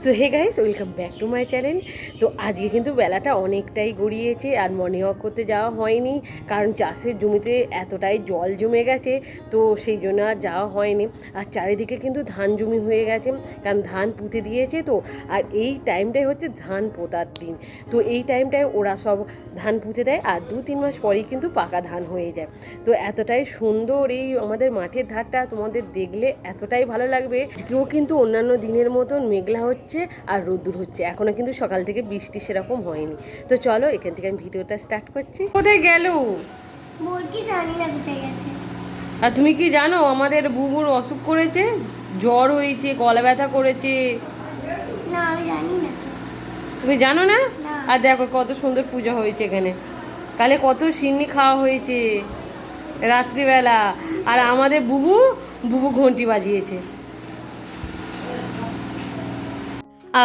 So hey guys, welcome back to my channel. তো আজকে কিন্তু বেলাটা অনেকটাই গড়িয়েছে আর মর্নিং ওয়াক করতে যাওয়া হয়নি, কারণ চাষের জমিতে এতটাই জল জমে গেছে, তো সেই জন্য আর যাওয়া হয়নি। আর চারিদিকে কিন্তু ধান জমি হয়ে গেছে, কারণ ধান পুঁতে দিয়েছে। তো আর এই টাইমটাই হচ্ছে ধান পোতার দিন। তো এই টাইমটায় ওরা সব ধান পুঁতে দেয়, আর 2-3 মাস পরেই কিন্তু পাকা ধান হয়ে যায়। তো এতটাই সুন্দর এই আমাদের মাঠের ধারটা, তোমাদের দেখলে এতটাই ভালো লাগবে। কেউ কিন্তু অন্যান্য দিনের মতন মেঘলা হচ্ছে আর রোদ্দুর হচ্ছে, এখনো কিন্তু সকাল থেকে বৃষ্টি সেরকম হয়নি। তো চলো এখান থেকে আমি ভিডিওটা স্টার্ট করছি। কোথায় গেল মুরগি? জানি না কোথায় গেছে। আর তুমি কি জানো আমাদের বুবুর অসুখ করেছে, জ্বর হয়েছে, গলা ব্যথা করেছে? না, আমি জানি না। তুমি জানো না? আর দেখো কত সুন্দর পূজা হয়েছে এখানে, কালে কত সিন্নি খাওয়া হয়েছে রাত্রিবেলা। আর আমাদের বুবু ঘন্টি বাজিয়েছে।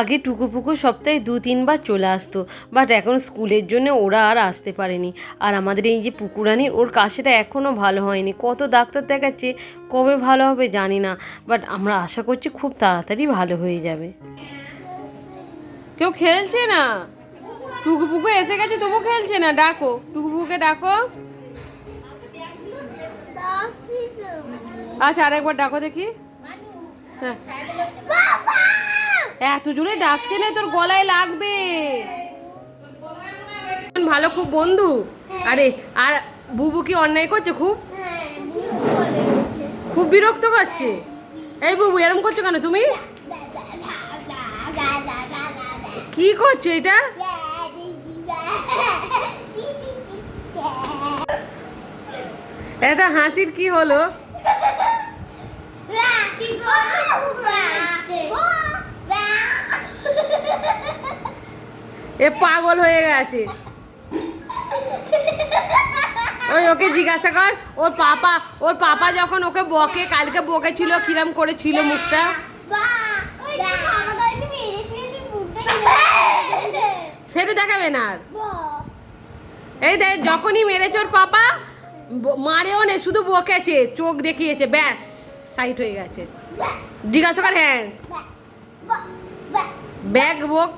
আগে টুকুপুকু সপ্তাহে 2-3 বার চলে আসতো, বাট এখন স্কুলের জন্য ওরা আর আসতে পারেনি। আর আমাদের এই যে পুকুরানি, ওর কাশিটা এখনও ভালো হয়নি, কত ডাক্তার দেখাচ্ছে, কবে ভালো হবে জানি না, বাট আমরা আশা করছি খুব তাড়াতাড়ি ভালো হয়ে যাবে। কেউ খেলছে না, টুকুপুকু এসে গেছে তবু খেলছে না। ডাকো, টুকুপুকুকে ডাকো। আচ্ছা আরেকবার ডাকো দেখি। হ্যাঁ, এত জোরে ডাকতে নেই, তোর গলায় লাগবে। ভালো খুব বন্ধু। আরে আর বুবু কি অন্যায় করছে? খুব বিরক্ত করছে। এই বুবু এরকম করছো কেন তুমি? কি করছো এটা? এটা হাসির কি হলো? এ পাগল হয়ে গেছে। ওই ওকে জিজ্ঞাসা কর, ওর পাপা যখন ওকে বকে, কালকে বকেছিল, কিরম করেছিল মুখটা। সেটা দেখাবে না আর। এই দেখ, যখনই মেরেছে ওর পাপা, মারেও নে, শুধু বকেছে, চোখ দেখিয়েছে, ব্যাস সাইড হয়ে গেছে। জিজ্ঞাসা কর। হ্যাঁ, ব্যাগ বক।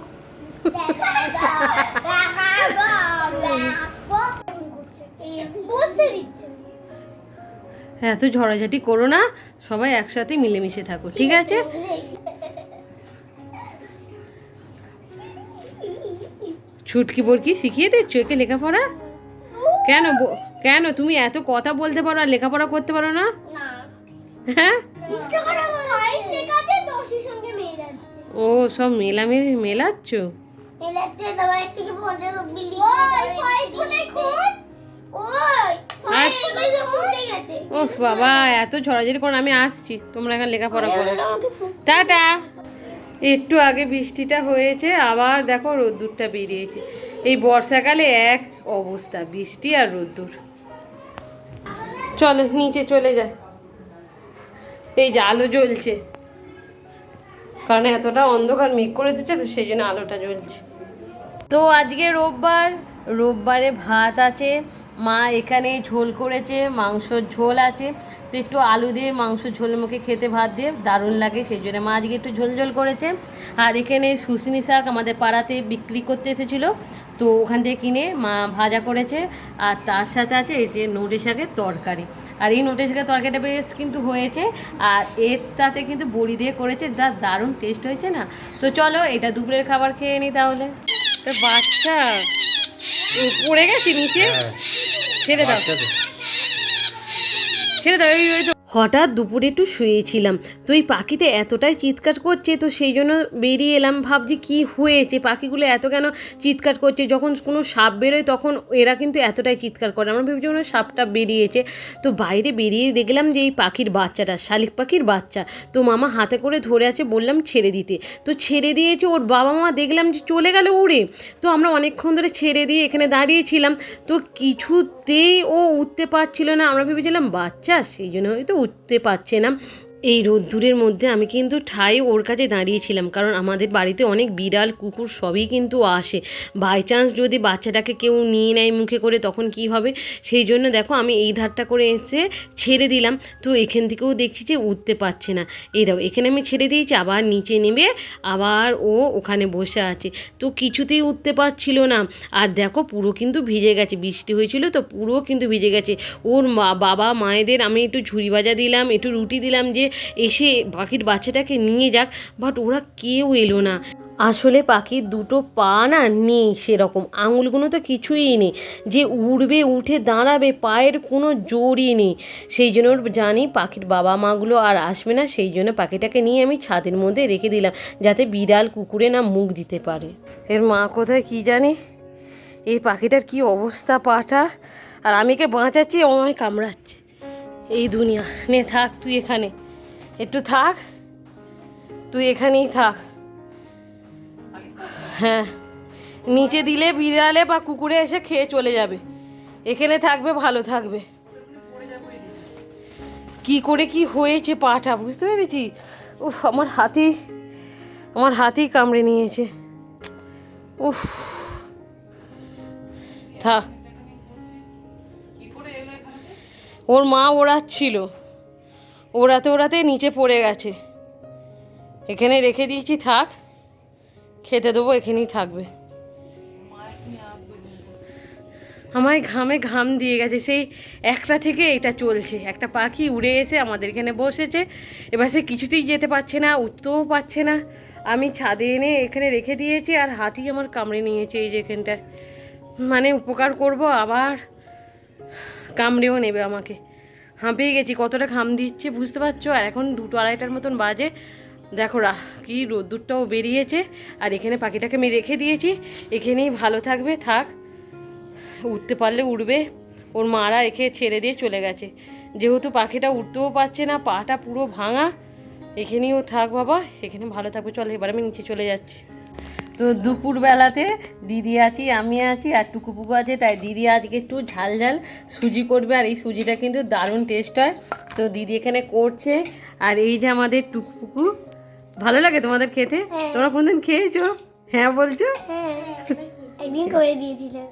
হ্যাঁ, তো ঝড়াঝাটি করো না, সবাই একসাথে মিলেমিশে থাকো, ঠিক আছে? ছুটকি বরকি শিখিয়ে দিচ্ছ একে লেখাপড়া? কেন তুমি এত কথা বলতে পারো আর লেখাপড়া করতে পারো না? হ্যাঁ, ও সব মেলাচ্ছ। ও বাবা, এত ঝড়াঝড়ি করো, আমি আসছি, তোমরা এখন লেখাপড়া করো। টাটা। একটু আগে বৃষ্টিটা হয়েছে, আবার দেখো রোদ্দুরটা বেরিয়েছে। এই বর্ষাকালে এক অবস্থা, বৃষ্টি আর রোদ্দুর। চলে নিচে চলে যায়। এই যে আলো জ্বলছে, কারণ এতটা অন্ধকার মেঘ করে এসেছে, তো সেই জন্য আলোটা জ্বলছে। তো আজকে রোববারে ভাত আছে, মা এখানে ঝোল করেছে, মাংসর ঝোল আছে। তো একটু আলু দিয়ে মাংস ঝোলের মুখে খেতে ভাত দিয়ে দারুণ লাগে, সেই জন্য মা আজকে একটু ঝোল করেছে। আর এখানে শুশনি শাক আমাদের পাড়াতে বিক্রি করতে এসেছিলো, তো ওখান থেকে কিনে মা ভাজা করেছে। আর তার সাথে আছে এই যে নোটে শাকের তরকারি। আর এই নোটে শাকের তরকারিটা বেশ কিন্তু হয়েছে, আর এর সাথে কিন্তু বড়ি দিয়ে করেছে, দারুণ টেস্ট হয়েছে না। তো চলো এটা দুপুরের খাবার খেয়ে নিই তাহলে। তো বাচ্চা পড়ে গেছে নিচে, ছেড়ে দাও ওই তো। হঠাৎ দুপুরে একটু শুয়েছিলাম, তো এই পাখিটা এতটাই চিৎকার করছে, তো সেই জন্য বেরিয়ে এলাম। ভাবছি কি হয়েছে, পাখিগুলো এত কেন চিৎকার করছে। যখন কোনো সাপ বেরোয় তখন এরা কিন্তু এতটাই চিৎকার করে, আমরা ভেবেছি মনে হয় সাপটা বেরিয়েছে। তো বাইরে বেরিয়ে দেখলাম যে এই পাখির বাচ্চাটা, শালিক পাখির বাচ্চা। তো মামা হাতে করে ধরে আছে, বললাম ছেড়ে দিতে, তো ছেড়ে দিয়েছে। ওর বাবা মা দেখলাম যে চলে গেল উড়ে। তো আমরা অনেকক্ষণ ধরে ছেড়ে দিয়ে এখানে দাঁড়িয়েছিলাম, তো কিছুতেই ও উঠতে পারছিল না। আমরা ভেবেছিলাম বাচ্চা, সেই জন্য হয়তো উঠতে পারছে না। এই রোদ্দুরের মধ্যে আমি কিন্তু ঠাই ওর কাছে দাঁড়িয়েছিলাম, কারণ আমাদের বাড়িতে অনেক বিড়াল কুকুর সবই কিন্তু আসে। বাই চান্স যদি বাচ্চাটাকে কেউ নিয়ে নেয় মুখে করে তখন কি হবে, সেই জন্য দেখো আমি এই ধারটা করে এসে ছেড়ে দিলাম। তো এখান থেকেও দেখছি যে উঠতে পারছে না। এই দেখো এখানে আমি ছেড়ে দিয়েছি, আবার নিচে নেমে আবার ও ওখানে বসে আছে, তো কিছুতেই উঠতে পারছিল না। আর দেখো পুরো কিন্তু ভিজে গেছে, বৃষ্টি হয়েছিল তো পুরো কিন্তু ভিজে গেছে। ওর বাবা মায়েদের আমি একটু ঝুড়ি ভাজা দিলাম, একটু রুটি দিলাম যে এসে পাখির বাচ্চাটাকে নিয়ে যাক, বাট ওরা কেউ এলো না। আসলে পাখির দুটো পা না নেই, সেরকম আঙুলগুলো তো কিছুই নেই যে উড়বে, উঠে দাঁড়াবে, পায়ের কোনো জোরই নেই। সেই জন্য জানি পাখির বাবা মাগুলো আর আসবে না, সেই জন্য পাখিটাকে নিয়ে আমি ছাদের মধ্যে রেখে দিলাম যাতে বিড়াল কুকুরে না মুখ দিতে পারে। এর মা কোথায় কি জানি। এই পাখিটার কি অবস্থা পাটা, আর আমি কে বাঁচাচ্ছি, ও আমায় কামড়াচ্ছে। এই দুনিয়া, নে থাক তুই এখানে, একটু থাক, তুই এখানেই থাক। হ্যাঁ, নিচে দিলে বিড়ালে বা কুকুরে এসে খেয়ে চলে যাবে, এখানে থাকবে, ভালো থাকবে। কি করে কি হয়েছে পাটা বুঝতে পেরেছি। উফ, আমার হাতেই কামড়ে নিয়েছে। উফ, থাক। ওর মা ওড়াচ্ছিল, ওড়াতে নিচে পড়ে গেছে, এখানে রেখে দিয়েছি, থাক, খেতে দেবো, এখানেই থাকবে। আমায় ঘামে ঘাম দিয়ে গেছে, সেই একটা থেকে এটা চলছে। একটা পাখি উড়ে এসে আমাদের এখানে বসেছে, এবার সে কিছুতেই যেতে পারছে না, উঠতেও পারছে না। আমি ছাদে এনে এখানে রেখে দিয়েছি, আর হাতি আমার কামড়ে নিয়েছে এই যে এখানটায়। মানে উপকার করব, আবার কামড়েও নেবে আমাকে। হাঁপিয়ে গেছি, কতটা ঘাম দিচ্ছে বুঝতে পারছো। আর এখন 2-2:30টার মতন বাজে। দেখো কি রোদ্দুরটাও বেরিয়েছে, আর এখানে পাখিটাকে আমি রেখে দিয়েছি, এখানেই ভালো থাকবে, থাক, উঠতে পারলে উঠবে। ওর মারা একে ছেড়ে দিয়ে চলে গেছে, যেহেতু পাখিটা উঠতেও পারছে না, পাটা পুরো ভাঙা, এখানেই ও থাক বাবা, এখানে ভালো থাকবে। চল এবার আমি নিচে চলে যাচ্ছি। তো দুপুরবেলাতে দিদি আছি, আমি আছি, আর টুকুপুকু আছে, তাই দিদি আজকে একটু ঝাল ঝাল সুজি করবে, আর এই সুজিটা কিন্তু দারুণ টেস্ট হয়। তো দিদি এখানে করছে, আর এই যে আমাদের টুকুপুকু। ভালো লাগে তোমাদের খেতে? তোমরা কোনদিন খেয়েছো? হ্যাঁ বলছো? একদিন করে দিয়েছিলাম।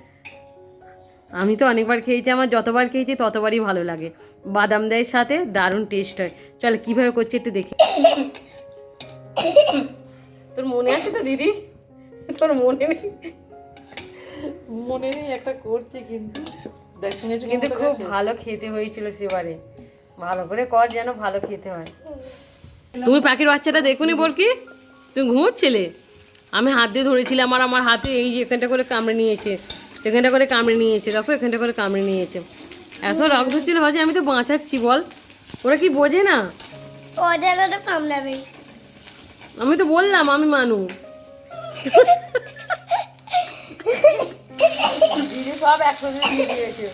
আমি তো অনেকবার খেয়েছি, আমার যতবার খেয়েছি ততবারই ভালো লাগে। বাদাম দেয় সাথে, দারুণ টেস্ট হয়। চল কীভাবে করছি একটু দেখি। তোর মনে আছে তো দিদি? তোর মনে নেই একটা করছে, কিন্তু খুব ভালো খেতে হয়েছিল সেবারে। ভালো করে কর, যেন ভালো খেতে হয়। তুমি পাখির বাচ্চাটা দেখুনি বলকি? তুমি ঘুমোচ্ছিলে, আমি হাত দিয়ে ধরেছিলাম, আমার হাতে এই যে এখানটা করে কামড়ে নিয়েছে, এখানটা করে কামড়ে নিয়েছে, দেখো এখানটা করে কামড়ে নিয়েছে। এত রক ধরছিল, ভাবছি আমি তো বাঁচাচ্ছি, বল ওরা কি বোঝে না? ওদের তো কামড়াবে। আমি তো বললাম আমি মানু। দিদি সব একসাথে দিয়ে দিয়েছে,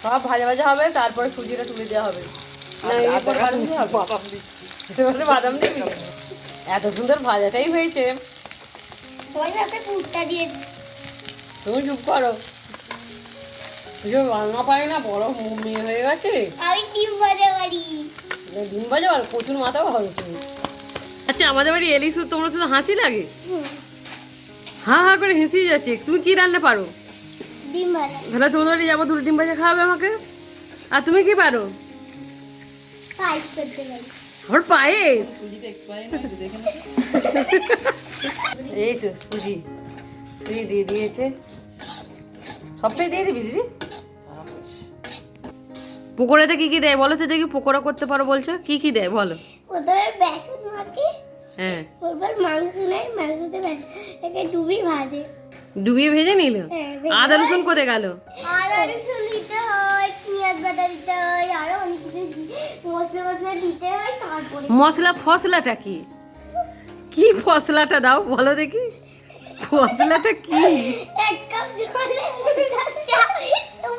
সব ভাজা ভাজা হবে, তারপরে সুজিটা তুলে দেওয়া হবে। না এরপর বাদাম দিবি? এত সুন্দর ভাজাটাই হয়েছে। তুমি চুপ করো, রান্না পারি না, বড় মেয়ে হয়ে গেছে। আমি ডিম ভাজা পারি। ডিম ভাজা আর প্রচুর মাথাও হবে তুমি। আচ্ছা, আমাদের বাড়ি এলি শুধু তোমরা শুধু হাসি লাগে, হা হা করে হেসেই যাচ্ছে। তুমি কি রান্না পারো? ডিম ভাজা। তাহলে তোমাদের বাড়ি যাবো, 2 ডিম ভাজা খাওয়াবে আমাকে। আর তুমি কি পারো? পায়েস করতে পারি। আমার পায়েস, এই তো সুজি দিয়ে দিয়েছে, সবটাই দিয়ে দিবি দিদি। পকোড়াতে কি কি দেয় বলো তো দেখি? পকোড়া করতে পারো বলছো, কি কি দেয় বলো? প্রথমে বেসন মাখে, হ্যাঁ, তারপর মাংস নেয়, মাংসতে বেসনটাকে ডুবিয়ে ভেজে নিল। আদা রসুন কোথায় গেল? আদা রসুন দিতে হয়, পেঁয়াজ বাটা দিতে হয়, আরো অনেক কিছু মশলা দিতে হয়। তারপরে ফসলাটা কি? কি ফসলাটা দাও বলো দেখি, ফসলাটা কি? 1 কাপ জলে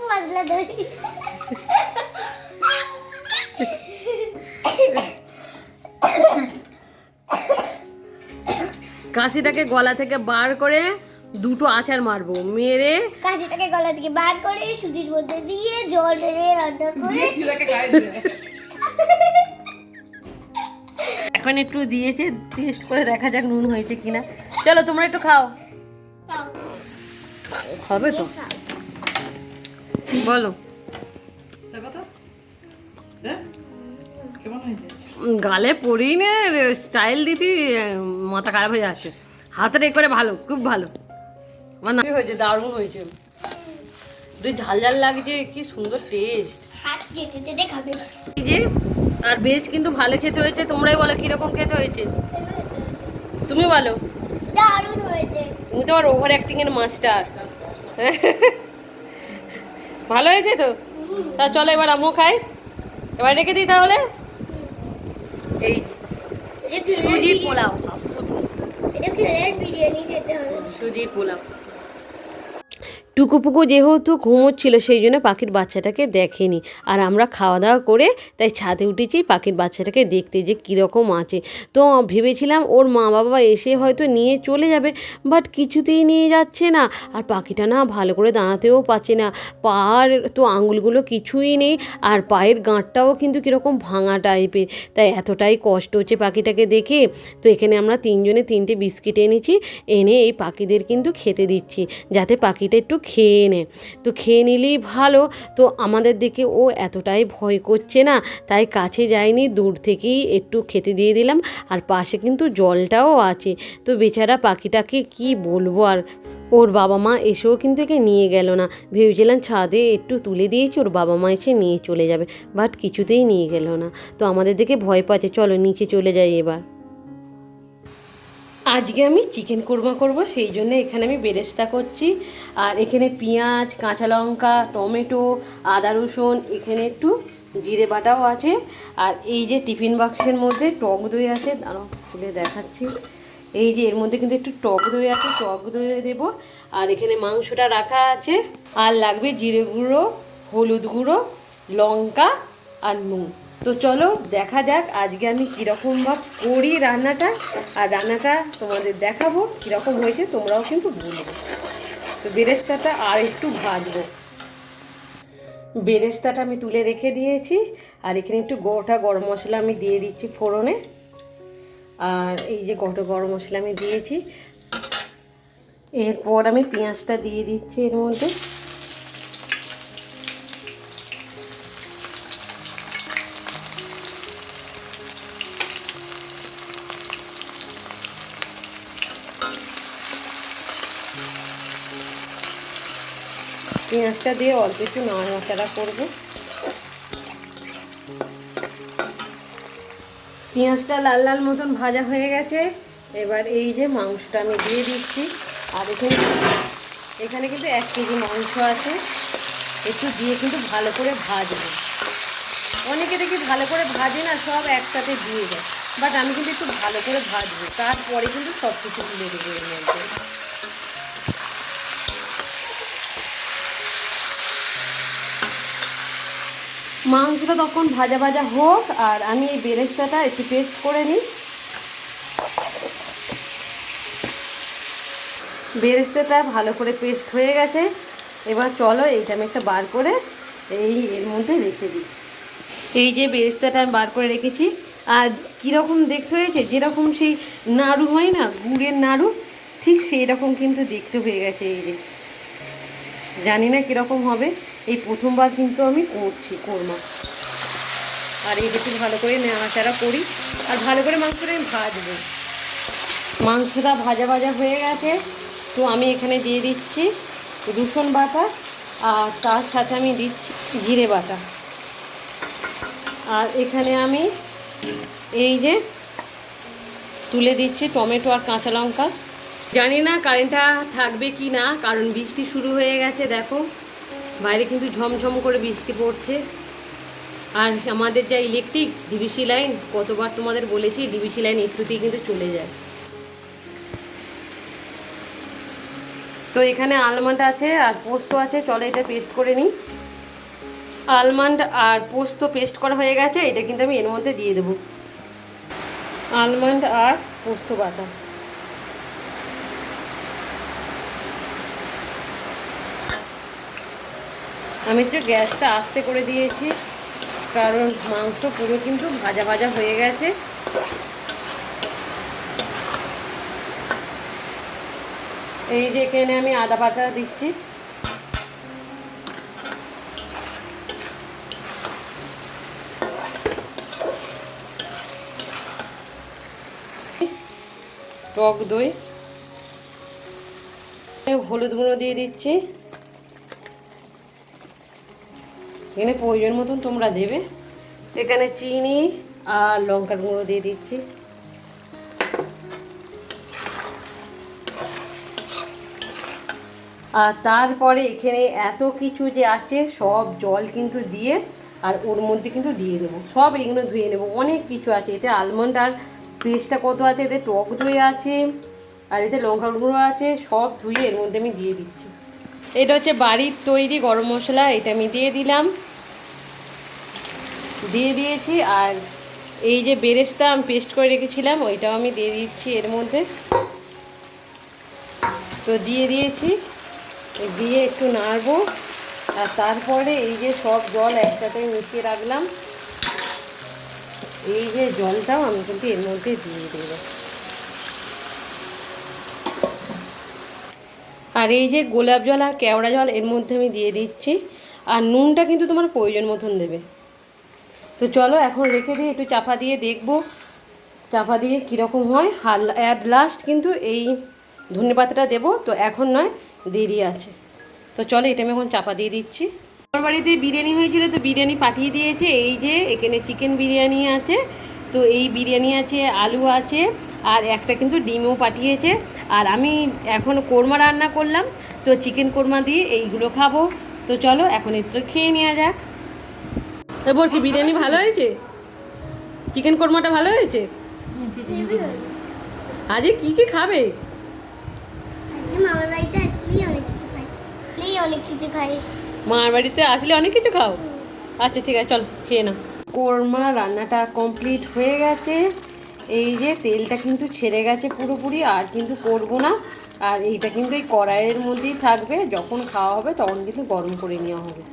মশলা দেবে। কাশিটাকে গলা থেকে বার করে 2টো আচার মারবো, মেরে কাশিটাকে গলা থেকে বার করে সুজির মধ্যে দিয়ে জল ঢেলে রান্না করে এখন একটু দিয়েছে, টেস্ট করে দেখা যাক নুন হয়েছে কিনা। চলো তোমরা একটু খাও। খাও। হবে তো, বলো। গালে পড়ি নে, স্টাইল দিতি, মাথা খারাপ হয়ে যাচ্ছে। হাতের এ করে ভালো, খুব ভালো। আমার না হয়েছে, দারুণ হয়েছে। তুই ঝাল ঝাল লাগছে, কি সুন্দর টেস্ট। হাত যেতে যেতে খাবে। এই যে, আর বেশ কিন্তু ভালো খেতে হয়েছে। তোমরাই বলো কিরকম খেতে হয়েছে, তুমি বলো। দারুণ হয়েছে। তুমি তো আর ওভার অ্যাক্টিং এর মাস্টার। ভালো হয়েছে তো? তা চলো এবার আমিও খাই। এবার রেখে দিই তাহলে। এই সুজির পোলাও, এটা খেলে বিরিয়ানি খেতে হবে। সুজির পোলাও। টুকুপুকু যেহেতু ঘুমোচ্ছিল সেই জন্য পাখির বাচ্চাটাকে দেখেনি, আর আমরা খাওয়া দাওয়া করে তাই ছাদে উঠেছি পাখির বাচ্চাটাকে দেখতে যে কীরকম আছে। তো ভেবেছিলাম ওর মা বাবা এসে হয়তো নিয়ে চলে যাবে, বাট কিছুতেই নিয়ে যাচ্ছে না। আর পাখিটা না ভালো করে দাঁড়াতেও পারছে না, পার তো আঙুলগুলো কিছুই নেই, আর পায়ের গাঁটটাও কিন্তু কীরকম ভাঙা টাইপের। তাই এতটাই কষ্ট হচ্ছে পাখিটাকে দেখে। তো এখানে আমরা তিনজনে 3টে বিস্কিট এনেছি, এনে এই পাখিদের কিন্তু খেতে দিচ্ছি, যাতে পাখিটা একটু খেয়ে নে। তো খেয়ে নিলেই ভালো। তো আমাদের দেখে ও এতটাই ভয় করছে না, তাই কাছে যায়নি, দূর থেকেই একটু খেতে দিয়ে দিলাম। আর পাশে কিন্তু জলটাও আছে। তো বেচারা পাখিটাকে কি বলবো আর, ওর বাবা মা এসেও কিন্তু একে নিয়ে গেল না। ভেবেছিলাম ছাদে একটু তুলে দিয়েছি, ওর বাবা মা এসে নিয়ে চলে যাবে, বাট কিছুতেই নিয়ে গেল না। তো আমাদের দেখে ভয় পাচ্ছে, চলো নিচে চলে যাই এবার। আজকে আমি চিকেন কোরমা করব, সেই জন্য এখানে আমি বেরেস্তা করছি। আর এখানে পেঁয়াজ, কাঁচা লঙ্কা, টমেটো, আদা রসুন, এখানে একটু জিরে বাটাও আছে। আর এই যে টিফিন বাক্সের মধ্যে টক দই আছে, দাঁড়াও খুলে দেখাচ্ছি। এই যে এর মধ্যে কিন্তু একটু টক দই আছে, টক দই দেবো। আর এখানে মাংসটা রাখা আছে। আর লাগবে জিরে গুঁড়ো, হলুদ গুঁড়ো, লঙ্কা আর নুন। তো চলো দেখা যাক আজকে আমি কীরকমভাবে করি রান্নাটা, আর রান্নাটা তোমাদের দেখাবো কীরকম হয়েছে, তোমরাও কিন্তু বলবে। তো বেরেস্তাটা আর একটু ভাজবো। বেরেস্তাটা আমি তুলে রেখে দিয়েছি, আর এখানে একটু গোটা গরম মশলা আমি দিয়ে দিচ্ছি ফোড়নে। আর এই যে গোটা গরম মশলা আমি দিয়েছি, এরপর আমি পেঁয়াজটা দিয়ে দিচ্ছি এর মধ্যে। পেঁয়াজটা দিয়ে অল্প একটু নাড়াচাড়া করব। পেঁয়াজটা লাল লাল মতন ভাজা হয়ে গেছে। এবার এই যে মাংসটা আমি দিয়ে দিচ্ছি। আর এখানে কিন্তু 1 কেজি মাংস আছে, একটু দিয়ে কিন্তু ভালো করে ভাজবো। অনেকে দেখি ভালো করে ভাজে না, সব একসাথে দিয়ে দেয়, বাট আমি কিন্তু একটু ভালো করে ভাজবো, তারপরে কিন্তু সব কিছু তুলে দেবো এর মধ্যে। মাংসটা তখন ভাজা ভাজা হোক, আর আমি এই বেরেস্তাটা একটু পেস্ট করে নিই। বেরেস্তাটা ভালো করে পেস্ট হয়ে গেছে। এবার চলো এইটা আমি একটা বার করে এর মধ্যে রেখে দিই। এই যে বেরেস্তাটা আমি বার করে রেখেছি। আর কীরকম দেখতে হয়েছে, যেরকম সেই নাড়ু হয় না, গুড়ের নাড়ু, ঠিক সেই রকম কিন্তু দেখতে হয়ে গেছে। এই যে জানি না কীরকম হবে, এই প্রথমবার কিন্তু আমি করছি কোরমা। আর এই একটু ভালো করে নাড়াচাড়া করি, আর ভালো করে মাংসটা আমি ভাজবো। মাংসটা ভাজা ভাজা হয়ে গেছে। তো আমি এখানে দিয়ে দিচ্ছি রসুন বাটা, আর তার সাথে আমি দিচ্ছি জিরে বাটা। আর এখানে আমি এই যে তুলে দিচ্ছি টমেটো আর কাঁচা লঙ্কা। জানি না কারেন্টটা থাকবে কি না, কারণ বৃষ্টি শুরু হয়ে গেছে। দেখো বাইরে কিন্তু ঝমঝম করে বৃষ্টি পড়ছে। আর আমাদের যা ইলেকট্রিক ডিবিসি লাইন, কতবার তোমাদের বলেছি, ডিবিসি লাইন একটুতেই কিন্তু চলে যায়। তো এখানে আলমন্ড আছে আর পোস্ত আছে, চলো এটা পেস্ট করে নিই। আলমন্ড আর পোস্ত পেস্ট করা হয়ে গেছে, এটা কিন্তু আমি এর মধ্যে দিয়ে দেবো। আলমন্ড আর পোস্ত বাটা। আমি একটু গ্যাসটা আস্তে করে দিয়েছি, কারণ মাংস পুরো কিন্তু ভাজা ভাজা হয়ে গেছে। এই যে এখানে আমি আদা বাটা দিচ্ছি, টক দই, হলুদ গুঁড়ো দিয়ে দিচ্ছি, এখানে প্রয়োজন মতন তোমরা দেবে, এখানে চিনি আর লঙ্কার গুঁড়ো দিয়ে দিচ্ছি, আর তারপরে এখানে এত কিছু যে আছে সব জল কিন্তু দিয়ে আর ওর মধ্যে কিন্তু দিয়ে দেবো, সব এগুলো ধুয়ে নেবো, অনেক কিছু আছে এতে, আলমন্ড আর পেস্টটা কত আছে, এতে টক দই আছে আর এতে লঙ্কার গুঁড়ো আছে, সব ধুয়ে এর মধ্যে আমি দিয়ে দিচ্ছি। এটা হচ্ছে বাড়ির তৈরি গরম মশলা, এটা আমি দিয়ে দিলাম, দিয়ে দিয়েছি। আর এই যে বেরেস্তা আমি পেস্ট করে রেখেছিলাম ওইটাও আমি দিয়ে দিচ্ছি এর মধ্যে, তো দিয়ে দিয়েছি, দিয়ে একটু নাড়বো। আর তারপরে এই যে সব জল একসাথে মিশিয়ে রাখলাম, এই যে জলটাও আমি কিন্তু এর মধ্যে দিয়ে দেবো। আর এই যে গোলাপ জল আর কেওড়া জল এর মধ্যে আমি দিয়ে দিচ্ছি, আর নুনটা কিন্তু তোমার প্রয়োজন মতন দেবে। তো চলো এখন রেখে দিয়ে একটু চাপা দিয়ে দেখবো, চাপা দিয়ে কীরকম হয়। অ্যাট লাস্ট কিন্তু এই ধনেপাতাটা দেবো, তো এখন নয়, দেরি আছে। তো চলো এটা আমি এখন চাপা দিয়ে দিচ্ছি। আমার বাড়িতে বিরিয়ানি হয়েছিল, তো বিরিয়ানি পাঠিয়ে দিয়েছে, এই যে এখানে চিকেন বিরিয়ানি আছে, তো এই বিরিয়ানি আছে, আলু আছে, আর একটা কিন্তু ডিমও পাঠিয়েছে। আর আমি এখন কোরমা রান্না করলাম, তো চিকেন কোরমা দিয়ে এইগুলো খাবো। তো চলো এখন একটু খেয়ে নেওয়া যাক। এবার কি বিরিয়ানি ভালো হয়েছে? চিকেন কোরমাটা ভালো হয়েছে? আজকে কি কি খাবে? মামার বাড়িতে আসলেই অনেক কিছু খাই। মার বাড়িতে আসলে অনেক কিছু খাও? আচ্ছা ঠিক আছে, চল খেয়ে নাও। কোরমা রান্নাটা কমপ্লিট হয়ে গেছে, এই যে তেলটা কিন্তু ছেড়ে গেছে পুরোপুরি, আর কিন্তু করবো না। আর এইটা কিন্তু এই কড়াইয়ের মধ্যেই থাকবে, যখন খাওয়া হবে তখন কিন্তু গরম করে নেওয়া হবে।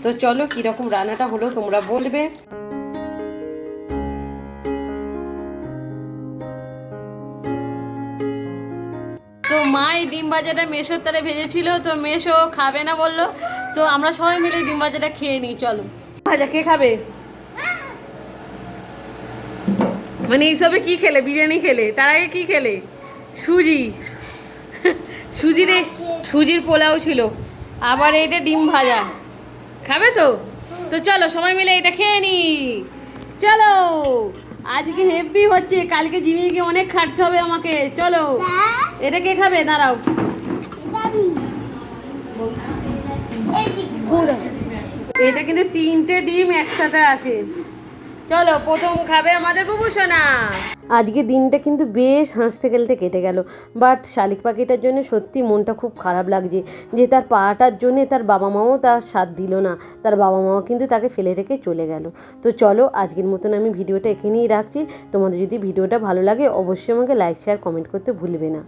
তো চলো কীরকম রান্নাটা হলো তোমরা বলবে। তো মা এই ডিম ভাজাটা মেশোর তালে ভেজেছিল, তো মেশো খাবে না বললো, তো আমরা সবাই মিলে ডিম ভাজাটা খেয়ে নিই। চলো ভাজা কে খাবে? মানে এইসবে কি খেলে? বিরিয়ানি খেলে, তার আগে কি খেলে? সুজি, সুজির পোলাও ছিল, আবার এটা ডিম ভাজা খাবে তো। তো চলো সবাই মিলে এটা খেয়ে নি। চলো আজকে হেভি হচ্ছে, কালকে জিমে গিয়ে অনেক খাটতে হবে আমাকে। চলো এটা কে খাবে? দাঁড়াও, এটা কিন্তু 3টে ডিম একসাথে আছে। চলো প্রথম খাবে আমাদের বুবুসোনা। আজকে দিনটা কিন্তু বেশ হাসতে খেলতে কেটে গেল, বাট শালিক পাখিটার জন্য সত্যি মনটা খুব খারাপ লাগছে, যে তার পাটার জন্য তার বাবা মাও তার সাথ দিল না, তার বাবা মাও কিন্তু তাকে ফেলে রেখে চলে গেল। তো চলো আজকের মতন আমি ভিডিওটা এখানেই রাখছি। তোমাদের যদি ভিডিওটা ভালো লাগে অবশ্যই আমাকে লাইক শেয়ার কমেন্ট করতে ভুলবে না।